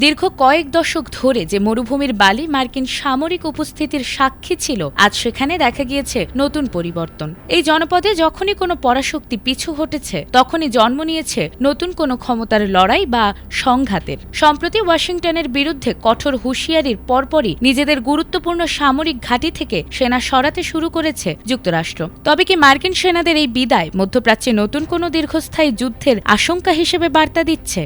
দীর্ঘ কয়েক দশক ধরে যে মরুভূমির বালি মার্কিন সামরিক উপস্থিতির সাক্ষী ছিল, আজ সেখানে দেখা গিয়েছে নতুন পরিবর্তন। এই জনপদে যখনই কোনো পরাশক্তি পিছু হটেছে, তখনই জন্ম নিয়েছে নতুন কোনো ক্ষমতার লড়াই বা সংঘাতের। সম্প্রতি ওয়াশিংটনের বিরুদ্ধে কঠোর হুঁশিয়ারির পরপরই নিজেদের গুরুত্বপূর্ণ সামরিক ঘাঁটি থেকে সেনা সরাতে শুরু করেছে যুক্তরাষ্ট্র। তবে কি মার্কিন সেনাদের এই বিদায় মধ্যপ্রাচ্যে নতুন কোনো দীর্ঘস্থায়ী যুদ্ধের আশঙ্কা হিসেবে বার্তা দিচ্ছে?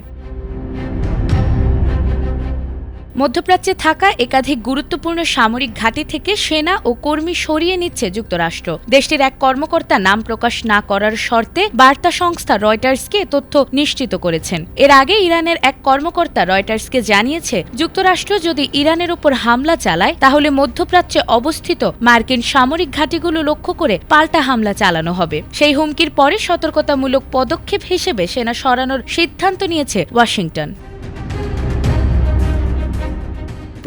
মধ্যপ্রাচ্যে থাকা একাধিক গুরুত্বপূর্ণ সামরিক ঘাঁটি থেকে সেনা ও কর্মী সরিয়ে নিচ্ছে যুক্তরাষ্ট্র। দেশটির এক কর্মকর্তা নাম প্রকাশ না করার শর্তে বার্তা সংস্থা রয়টার্সকে তথ্য নিশ্চিত করেছেন। এর আগে ইরানের এক কর্মকর্তা রয়টার্সকে জানিয়েছে, যুক্তরাষ্ট্র যদি ইরানের উপর হামলা চালায়, তাহলে মধ্যপ্রাচ্যে অবস্থিত মার্কিন সামরিক ঘাঁটিগুলো লক্ষ্য করে পাল্টা হামলা চালানো হবে। সেই হুমকির পরে সতর্কতামূলক পদক্ষেপ হিসেবে সেনা সরানোর সিদ্ধান্ত নিয়েছে ওয়াশিংটন।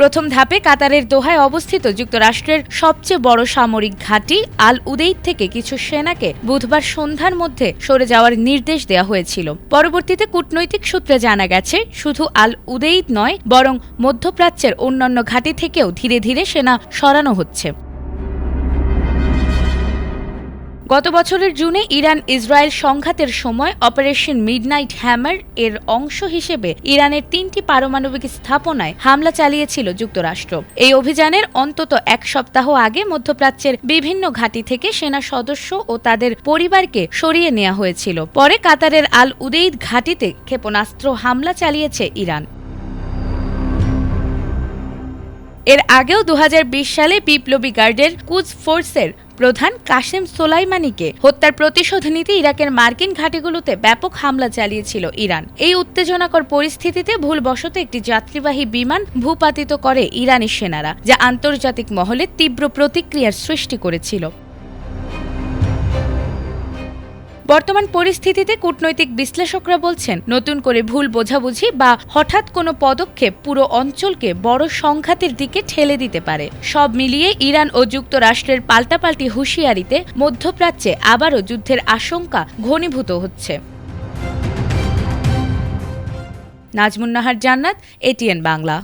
প্রথম ধাপে কাতারের দোহায় অবস্থিত যুক্তরাষ্ট্রের সবচেয়ে বড় সামরিক ঘাঁটি আল উদেইদ থেকে কিছু সেনাকে বুধবার সন্ধ্যার মধ্যে সরে যাওয়ার নির্দেশ দেওয়া হয়েছিল। পরবর্তীতে কূটনৈতিক সূত্রে জানা গেছে, শুধু আল উদেইদ নয়, বরং মধ্যপ্রাচ্যের অন্যান্য ঘাঁটি থেকেও ধীরে ধীরে সেনা সরানো হচ্ছে। গত বছরের জুনে ইরান ইসরায়েল সংঘাতের সময় অপারেশন মিডনাইট হ্যামার এর অংশ হিসেবে ইরানের 3টি পারমাণবিক স্থাপনায় হামলা চালিয়েছিল যুক্তরাষ্ট্র। এই অভিযানের অন্তত এক সপ্তাহ আগে মধ্যপ্রাচ্যের বিভিন্ন ঘাঁটি থেকে সেনা সদস্য ও তাদের পরিবারকে সরিয়ে নেওয়া হয়েছিল। পরে কাতারের আল উদেইদ ঘাঁটিতে ক্ষেপণাস্ত্র হামলা চালিয়েছে ইরান। এর আগেও 2020 সালে বিপ্লবী গার্ডের কুদস ফোর্সের প্রধান কাসেম সোলাইমানিকে হত্যার প্রতিশোধ নিতে ইরাকের মার্কিন ঘাঁটিগুলোতে ব্যাপক হামলা চালিয়েছিল ইরান। এই উত্তেজনাকর পরিস্থিতিতে ভুলবশত একটি যাত্রীবাহী বিমান ভূপাতিত করে ইরানি সেনারা, যা আন্তর্জাতিক মহলে তীব্র প্রতিক্রিয়ার সৃষ্টি করেছিল। বর্তমান পরিস্থিতিতে কূটনৈতিক বিশ্লেষকরা বলছেন, নতুন করে ভুল বোঝাবুঝি বা হঠাৎ কোনো পদক্ষেপ পুরো অঞ্চলকে বড় সংঘাতের দিকে ঠেলে দিতে পারে। সব মিলিয়ে ইরান ও যুক্তরাষ্ট্রের পাল্টাপাল্টি হুঁশিয়ারিতে মধ্যপ্রাচ্যে আবারও যুদ্ধের আশঙ্কা ঘনীভূত হচ্ছে। নাজমুন নাহার জান্নাত, এটিএন বাংলা।